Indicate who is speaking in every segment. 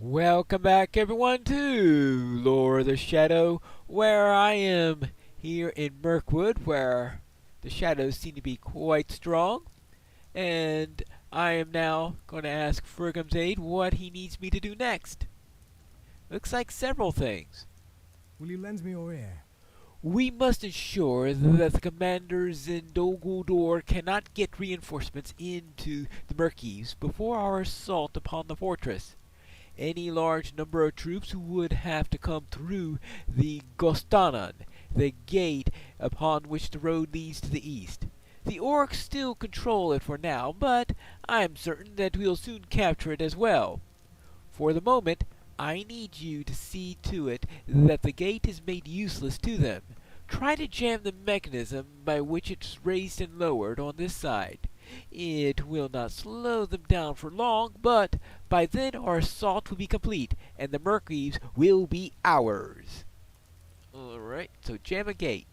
Speaker 1: Welcome back everyone to Lore of the Shadow, where I am here in Mirkwood, where the shadows seem to be quite strong, and I am now going to ask Fergum's aide what he needs me to do next. Looks like several things.
Speaker 2: Will you lend me your ear?
Speaker 1: We must ensure that the commanders in Dol Guldur cannot get reinforcements into the Murkies before our assault upon the fortress. Any large number of troops would have to come through the Gostanan, the gate upon which the road leads to the east. The orcs still control it for now, but I am certain that we'll soon capture it as well. For the moment, I need you to see to it that the gate is made useless to them. Try to jam the mechanism by which it's raised and lowered on this side. It will not slow them down for long, but by then our assault will be complete, and the Murkies will be ours. Alright, so jam a gate.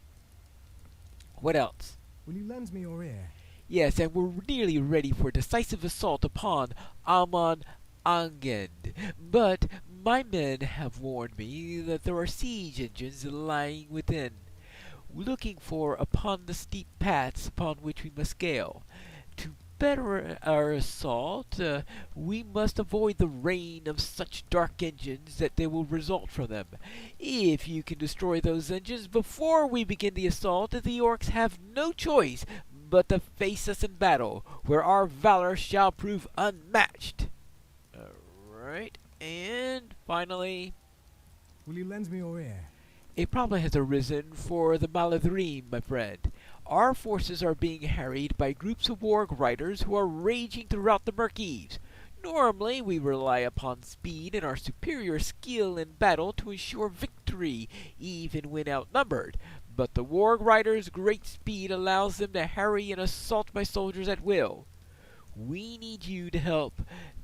Speaker 1: What else?
Speaker 2: Will you lend me your ear?
Speaker 1: Yes, and we're nearly ready for a decisive assault upon Amon Angend. But my men have warned me that there are siege engines lying within, looking for upon the steep paths upon which we must scale. To better our assault, we must avoid the rain of such dark engines that they will result from them. If you can destroy those engines before we begin the assault, the orcs have no choice but to face us in battle, where our valor shall prove unmatched. Alright, and finally,
Speaker 2: Will you lend me your ear?
Speaker 1: a problem has arisen for the Maladrim, my friend. Our forces are being harried by groups of warg riders who are raging throughout the Murkies. Normally, we rely upon speed and our superior skill in battle to ensure victory, even when outnumbered. But the warg riders' great speed allows them to harry and assault my soldiers at will. We need you to help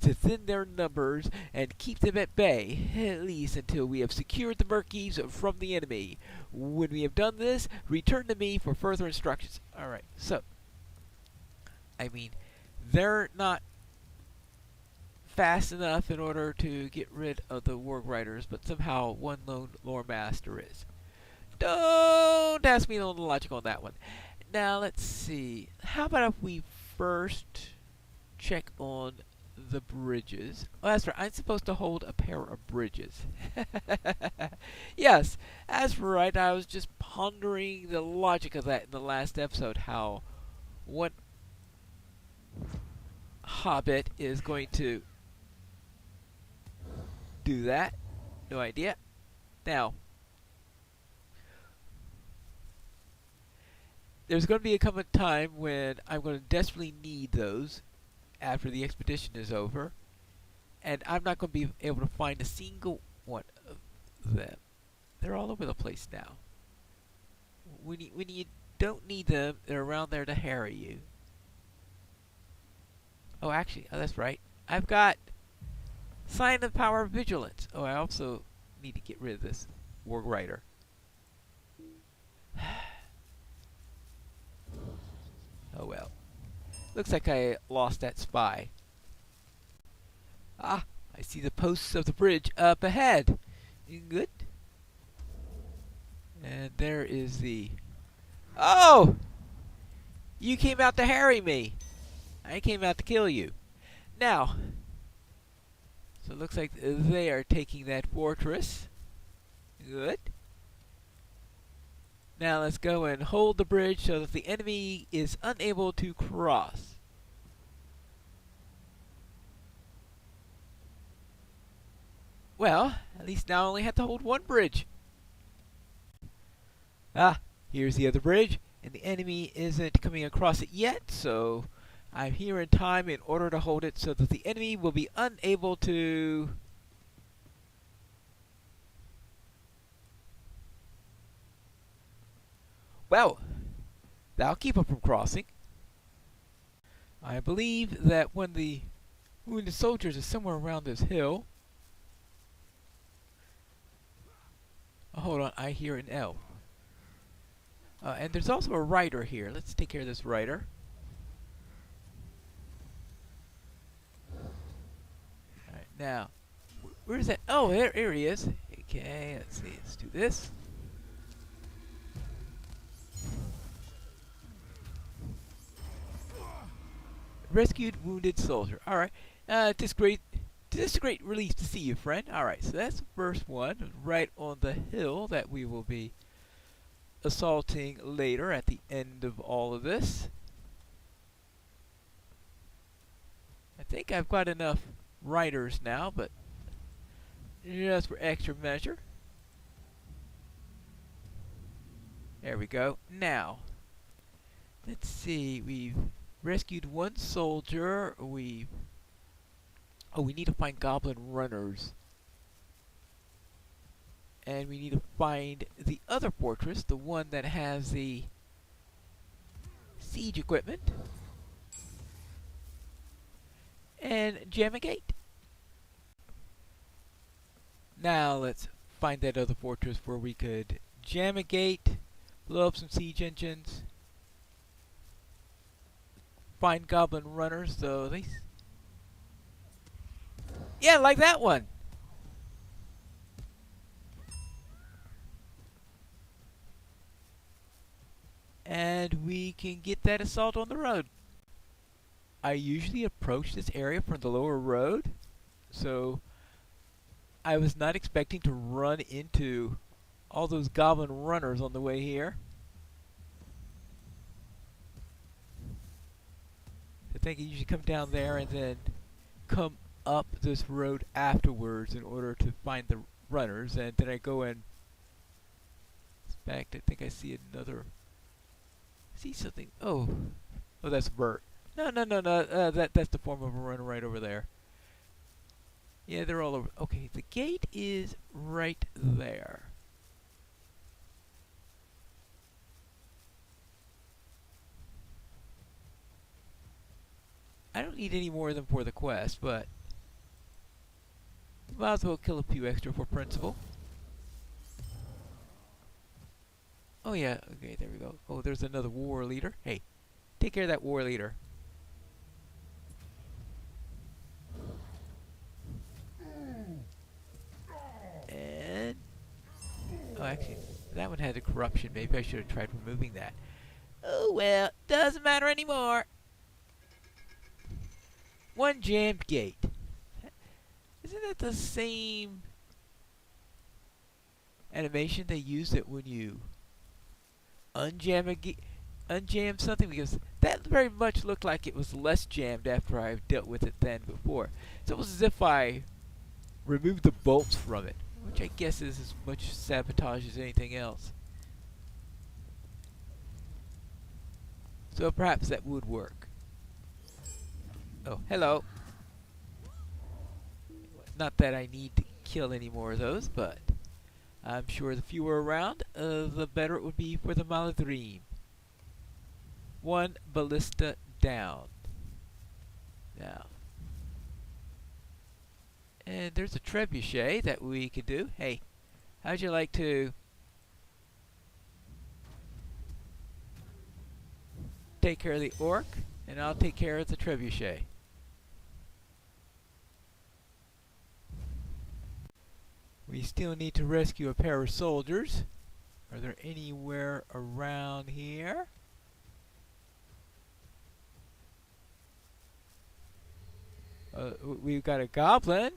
Speaker 1: to thin their numbers and keep them at bay, at least until we have secured the Murkies from the enemy. When we have done this, return to me for further instructions. Alright, so, they're not fast enough in order to get rid of the warg riders, but somehow one lone lore master is. Don't ask me on the logic on that one. Now, let's see. How about if we first check on the bridges? Oh, that's right. I'm supposed to hold a pair of bridges. Yes, that's right. I was just pondering the logic of that in the last episode. How one hobbit is going to do that. No idea. Now, there's going to be a time when I'm going to desperately need those after the expedition is over, and I'm not going to be able to find a single one of them. They're all over the place now. When you don't need them, they're around there to harry you. Oh, actually, that's right. I've got Sign of Power of Vigilance. Oh, I also need to get rid of this warg rider. Oh well. Looks like I lost that spy. Ah, I see the posts of the bridge up ahead. Good. And there is the... Oh! You came out to harry me. I came out to kill you. Now, so it looks like they are taking that fortress. Good. Now let's go and hold the bridge so that the enemy is unable to cross. Well, at least now I only have to hold one bridge. Ah, here's the other bridge, and the enemy isn't coming across it yet, so I'm here in time in order to hold it so that the enemy will be unable to... Well, that'll keep them from crossing. I believe that when the wounded soldiers are somewhere around this hill... Oh, hold on, I hear an elf. And there's also a rider here. Let's take care of this rider. Alright, now, Where's that? Oh, here he is. Okay, let's see. Let's do this. Rescued wounded soldier. All right. This is a great relief to see you, friend. All right. So that's the first one, right on the hill that we will be assaulting later at the end of all of this. I think I've got enough riders now, but just for extra measure. There we go. Now, let's see. We've rescued one soldier. Oh, we need to find goblin runners. And we need to find the other fortress, the one that has the siege equipment. And jam a gate. Now let's find that other fortress where we could jam a gate, blow up some siege engines, find goblin runners, so they... Yeah, like that one! And we can get that assault on the road. I usually approach this area from the lower road, so I was not expecting to run into all those goblin runners on the way here. I think you usually come down there and then come up this road afterwards in order to find the runners, and then I go and... In fact, I think I see another... See something... Oh, that's Bert. No, that's the form of a runner right over there. Yeah, they're all over. Okay, the gate is right there. I don't need any more of them for the quest, but might as well kill a few extra for principle. Oh yeah, okay, there we go. Oh, there's another war leader. Hey, take care of that war leader. And... oh, actually, that one had a corruption. Maybe I should have tried removing that. Oh well, doesn't matter anymore. One jammed gate. Isn't that the same animation they use it when you unjam something? Because that very much looked like it was less jammed after I've dealt with it than before. It's almost as if I removed the bolts from it, which I guess is as much sabotage as anything else. So perhaps that would work. Oh, hello. Not that I need to kill any more of those, but I'm sure the fewer around, the better it would be for the Maladrim. One ballista down. Now. And there's a trebuchet that we could do. Hey, how'd you like to take care of the orc, and I'll take care of the trebuchet. We still need to rescue a pair of soldiers. Are there anywhere around here? We've got a goblin.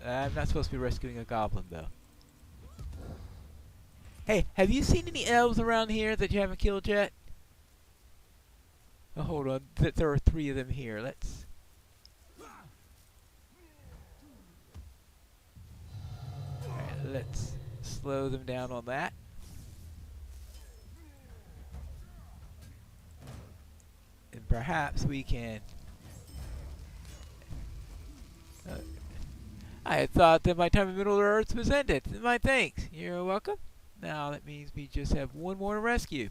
Speaker 1: I'm not supposed to be rescuing a goblin, though. Hey, have you seen any elves around here that you haven't killed yet? Oh, hold on. There are 3 of them here. Let's... Alright, let's slow them down on that. And perhaps we can... I had thought that my time in Middle-earth was ended. My thanks. You're welcome. Now that means we just have one more to rescue.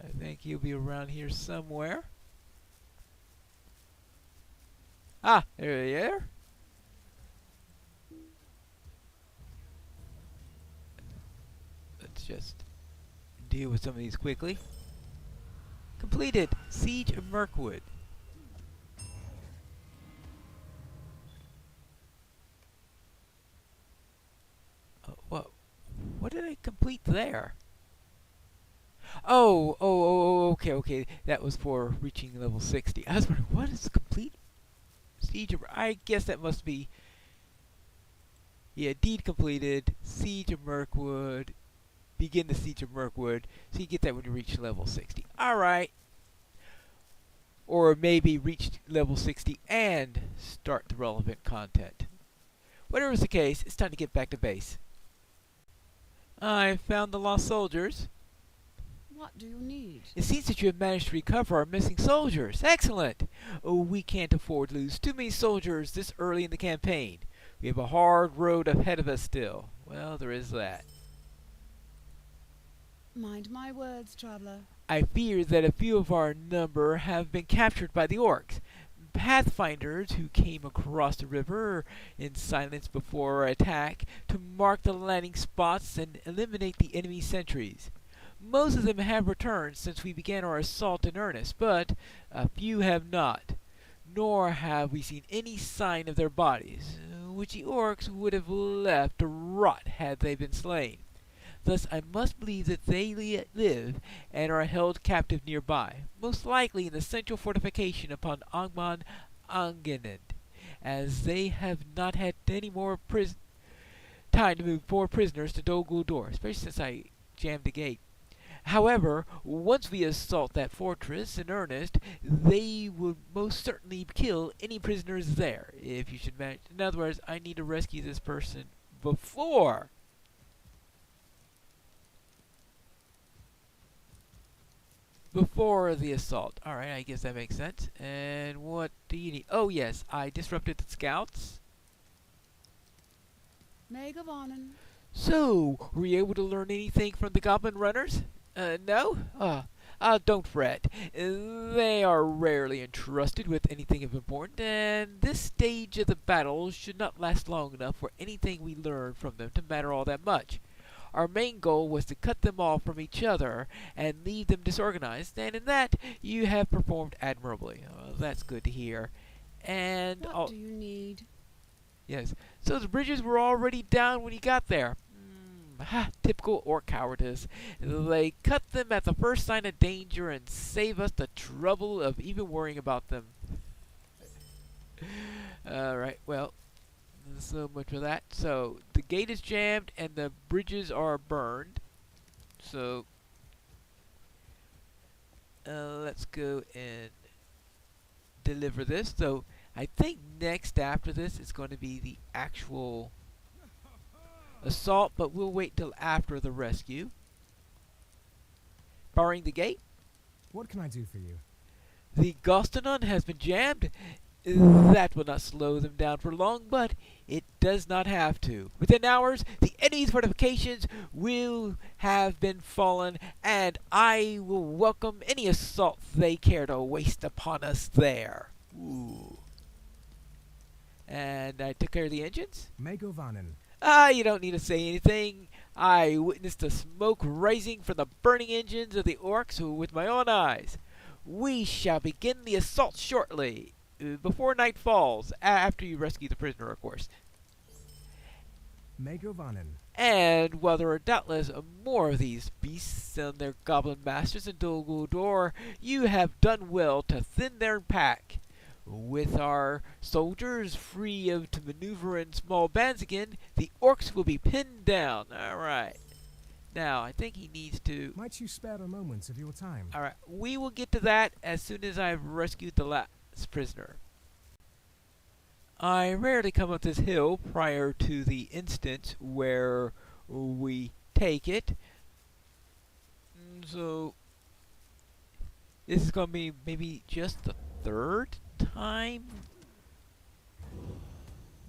Speaker 1: I think he'll be around here somewhere. Ah, there they are. Let's just deal with some of these quickly. Completed. Siege of Mirkwood. complete there? Okay. That was for reaching level 60. I was wondering, what is complete siege of... I guess that must be... Yeah, deed completed, siege of Mirkwood, begin the siege of Mirkwood. So you get that when you reach level 60. Alright. Or maybe reach level 60 and start the relevant content. Whatever is the case, it's time to get back to base. I found the lost soldiers.
Speaker 3: What do you need?
Speaker 1: It seems that you have managed to recover our missing soldiers. Excellent! Oh, we can't afford to lose too many soldiers this early in the campaign. We have a hard road ahead of us still. Well, there is that.
Speaker 3: Mind my words, traveler.
Speaker 1: I fear that a few of our number have been captured by the orcs. Pathfinders who came across the river in silence before our attack to mark the landing spots and eliminate the enemy sentries. Most of them have returned since we began our assault in earnest, but a few have not. Nor have we seen any sign of their bodies, which the orcs would have left to rot had they been slain. Thus I must believe that they live and are held captive nearby, most likely in the central fortification upon Angman Angenand, as they have not had any more time to move more prisoners to Dol Guldur, especially since I jammed the gate. However, once we assault that fortress in earnest, they will most certainly kill any prisoners there, if you should manage. In other words, I need to rescue this person before the assault. Alright, I guess that makes sense. And what do you need? Oh yes, I disrupted the scouts.
Speaker 3: Megavanen.
Speaker 1: So, were you able to learn anything from the goblin runners? No? Don't fret. They are rarely entrusted with anything of importance, and this stage of the battle should not last long enough for anything we learn from them to matter all that much. Our main goal was to cut them off from each other and leave them disorganized, and in that you have performed admirably. That's good to hear. And
Speaker 3: What do you need?
Speaker 1: yes, so the bridges were already down when you got there. Typical orc cowardice. They cut them at the first sign of danger and save us the trouble of even worrying about them. Alright, well, so much for that. So, the gate is jammed and the bridges are burned. So, let's go and deliver this. So, I think next after this is going to be the actual assault, but we'll wait till after the rescue. Barring the gate.
Speaker 2: What can I do for you?
Speaker 1: The Gostanon has been jammed. That will not slow them down for long, but it does not have to. Within hours, the enemy's fortifications will have been fallen, and I will welcome any assault they care to waste upon us there. Ooh. And I took care of the engines?
Speaker 2: Megavanen.
Speaker 1: You don't need to say anything. I witnessed the smoke rising from the burning engines of the orcs with my own eyes. We shall begin the assault shortly, before night falls, after you rescue the prisoner, of course.
Speaker 2: Megavanen.
Speaker 1: And while there are doubtless more of these beasts and their goblin masters in Dol Guldur, you have done well to thin their pack. With our soldiers free to maneuver in small bands again, the orcs will be pinned down. Alright. Now, I think he needs to...
Speaker 2: Might you spare a moment of your time?
Speaker 1: Alright, we will get to that as soon as I've rescued the last prisoner. I rarely come up this hill prior to the instance where we take it. So, this is going to be maybe just the third time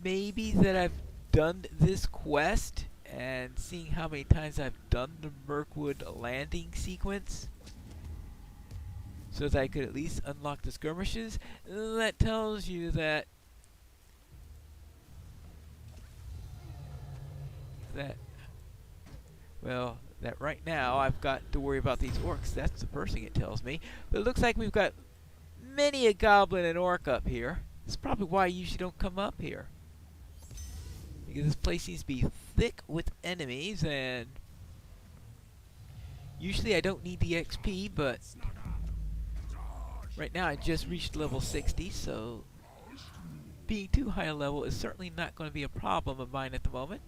Speaker 1: maybe that I've done this quest, and seeing how many times I've done the Mirkwood landing sequence so that I could at least unlock the skirmishes, that tells you that well, that right now I've got to worry about these orcs. That's the first thing it tells me. But it looks like we've got many a goblin and orc up here. That's probably why you usually don't come up here, because this place seems to be thick with enemies, and Usually I don't need the XP, but right now I just reached level 60, so being too high a level is certainly not going to be a problem of mine at the moment.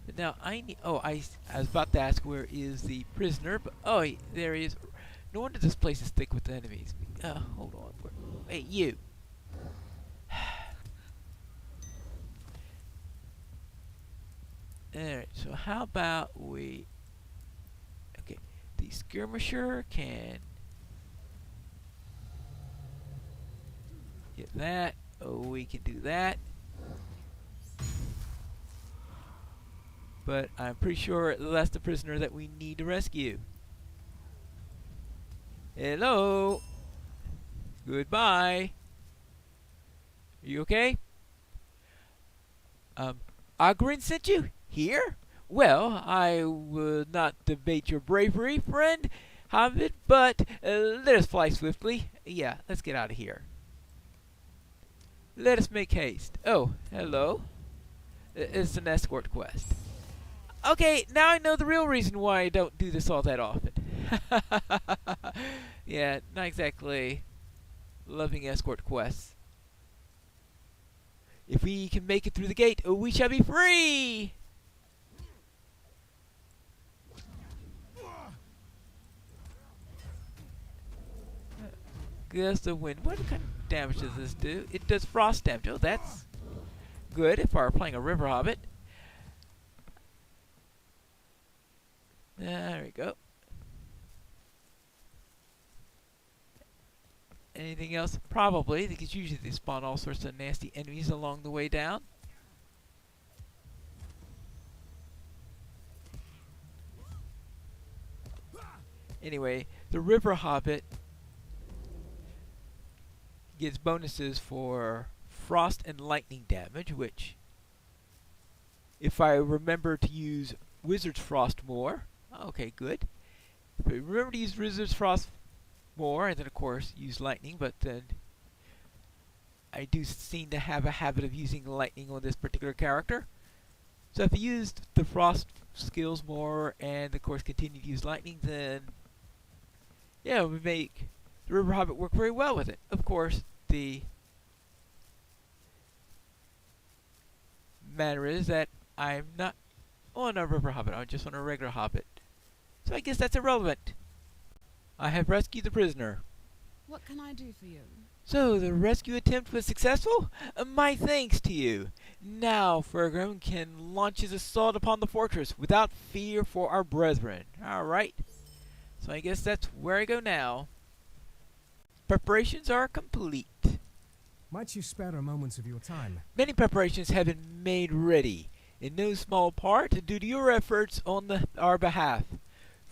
Speaker 1: But now I need... Oh, I was about to ask where is the prisoner, but... Oh, there he is. No wonder this place is thick with enemies. Hold on. Hey, you. Alright, so how about we... Okay, the skirmisher can... Get that. Oh, we can do that. But I'm pretty sure that's the prisoner that we need to rescue. Hello? Goodbye. Are you okay? Ogrin sent you here? Well, I will not debate your bravery, friend Hobbit, but let us fly swiftly. Yeah, let's get out of here. Let us make haste. Oh, hello. It's an escort quest. Okay, now I know the real reason why I don't do this all that often. Yeah, not exactly loving escort quests. If we can make it through the gate, we shall be free! Gust of wind. What kind of damage does this do? It does frost damage. Oh, that's good if I were playing a river hobbit. There we go. Anything else? Probably, because usually they spawn all sorts of nasty enemies along the way down. Anyway, the river hobbit gets bonuses for frost and lightning damage, which, if I remember to use Wizard's Frost more, okay, good. If I remember to use Wizard's Frost more, and then of course use lightning, but then I do seem to have a habit of using lightning on this particular character. So if I used the frost skills more, and of course continue to use lightning, then yeah, it would make the River Hobbit work very well with it. Of course, the matter is that I'm not on a River Hobbit, I'm just on a regular Hobbit. So I guess that's irrelevant. I have rescued the prisoner.
Speaker 3: What can I do for you?
Speaker 1: So, the rescue attempt was successful? My thanks to you. Now, Fergrim can launch his assault upon the fortress without fear for our brethren. Alright. So I guess that's where I go now. Preparations are complete.
Speaker 2: Might you spare a moment of your time?
Speaker 1: Many preparations have been made ready, in no small part due to your efforts on our behalf.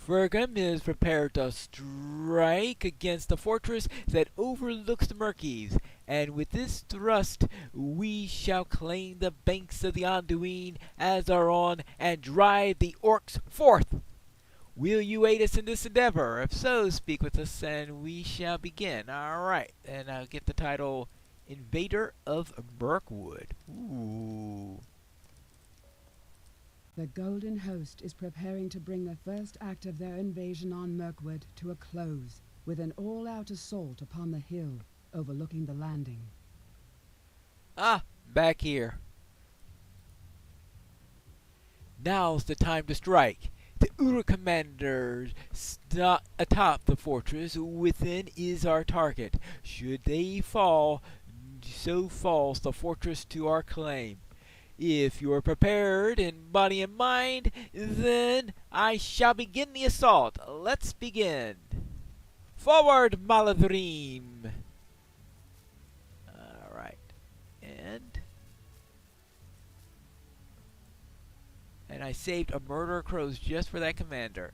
Speaker 1: Fergrim is prepared to strike against the fortress that overlooks the Murkies, and with this thrust we shall claim the banks of the Anduin as our own and drive the orcs forth. Will you aid us in this endeavor? If so, speak with us and we shall begin. Alright, and I'll get the title Invader of Mirkwood. Ooh.
Speaker 4: The Golden Host is preparing to bring the first act of their invasion on Mirkwood to a close with an all-out assault upon the hill overlooking the landing.
Speaker 1: Ah, back here. Now's the time to strike. The Ura commanders atop the fortress within is our target. Should they fall, so falls the fortress to our claim. If you are prepared in body and mind, then I shall begin the assault. Let's begin. Forward, Maladrim! Alright. And I saved a murder of crows just for that commander.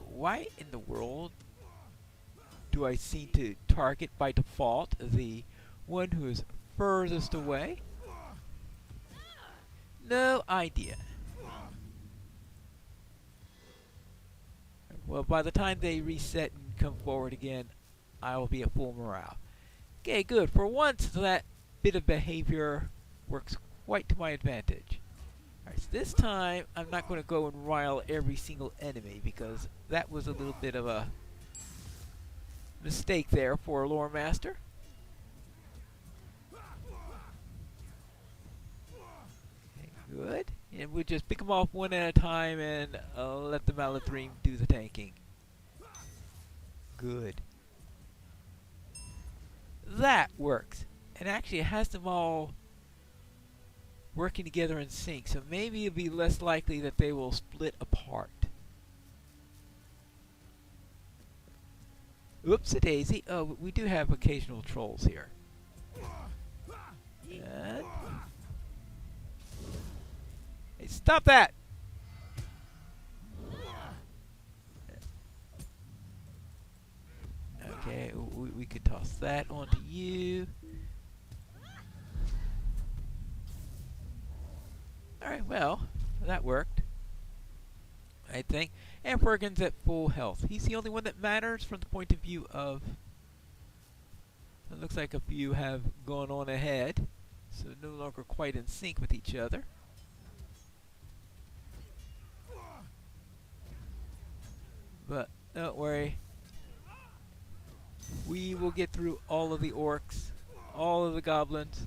Speaker 1: Why in the world do I seem to target by default the one who is furthest away? No idea. Well, by the time they reset and come forward again, I will be at full morale. Okay, good. For once, that bit of behavior works quite to my advantage. Alright, so this time I'm not going to go and rile every single enemy because that was a little bit of a mistake there for a lore master. Okay, good. And we'll just pick them off one at a time and let the Maladrim do the tanking. Good. That works. And actually it has them all working together in sync, so maybe it'll be less likely that they will split apart. Oops-a-daisy. Oh, we do have occasional trolls here. And hey, stop that! Okay, we could toss that onto you. Alright, well, that worked, I think. And Fergan's at full health. He's the only one that matters from the point of view of... It looks like a few have gone on ahead, so no longer quite in sync with each other. But don't worry. We will get through all of the orcs, all of the goblins.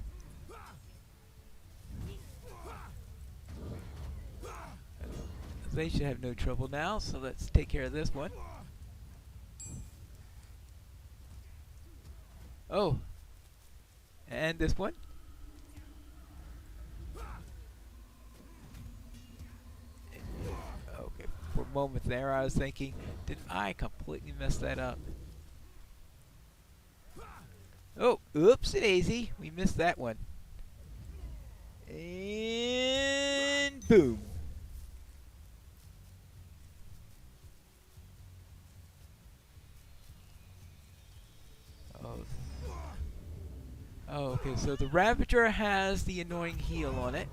Speaker 1: They should have no trouble now, so let's take care of this one. Oh. And this one. Okay, for a moment there I was thinking, did I completely mess that up? Oh, oopsie-daisy, we missed that one. And boom. Oh, okay, so the Ravager has the annoying heal on it.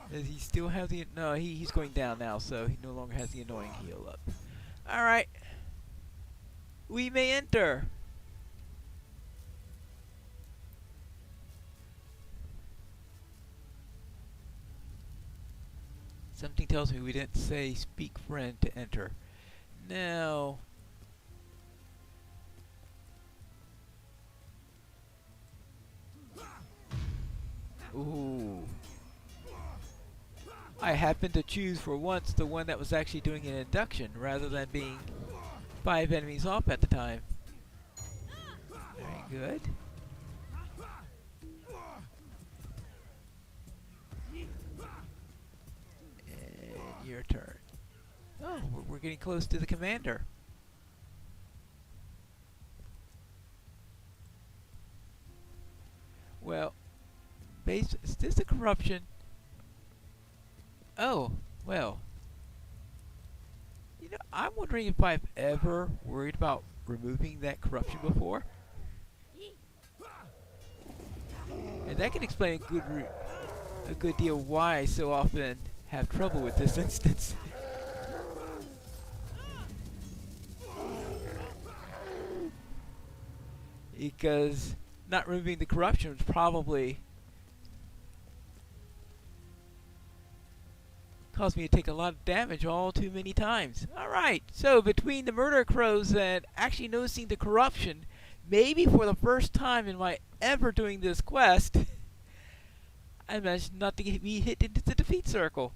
Speaker 1: Does he still have the... No, he's going down now, so he no longer has the annoying heal up. Alright. We may enter. Something tells me we didn't say speak friend to enter. Now... Ooh. I happened to choose for once the one that was actually doing an induction rather than being 5 enemies off at the time. Very good. And your turn. Oh, we're getting close to the commander. Well, is this a corruption? Oh, well. You know, I'm wondering if I've ever worried about removing that corruption before. And that can explain a good deal why I so often have trouble with this instance. Because not removing the corruption was probably caused me to take a lot of damage all too many times. Alright, so between the murder crows and actually noticing the corruption, maybe for the first time in my ever doing this quest, I managed not to be hit into the defeat circle.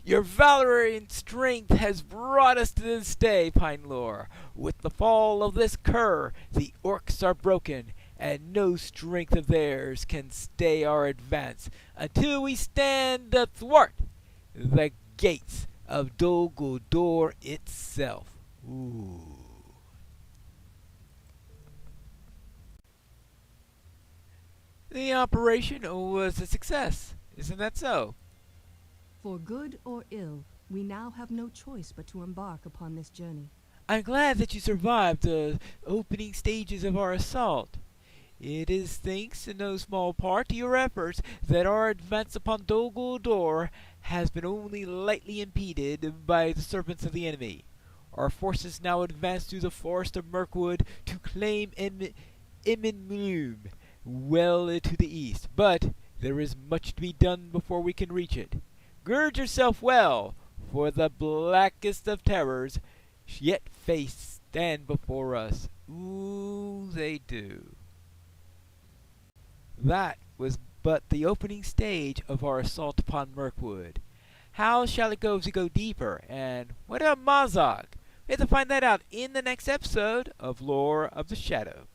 Speaker 1: Your valor and strength has brought us to this day, Pine Lore. With the fall of this cur, the orcs are broken, and no strength of theirs can stay our advance until we stand athwart the gates of Dol Guldur itself. Ooh. The operation was a success, isn't that so?
Speaker 5: For good or ill, we now have no choice but to embark upon this journey.
Speaker 1: I'm glad that you survived the opening stages of our assault. It is thanks in no small part to your efforts that our advance upon Dol Guldur has been only lightly impeded by the servants of the enemy. Our forces now advance through the forest of Mirkwood to claim Imminmloom, well to the east, but there is much to be done before we can reach it. Gird yourself well, for the blackest of terrors yet stand before us. Ooh, they do. That was but the opening stage of our assault upon Mirkwood. How shall it go as we go deeper, and what about Mazog? We have to find that out in the next episode of Lore of the Shadow.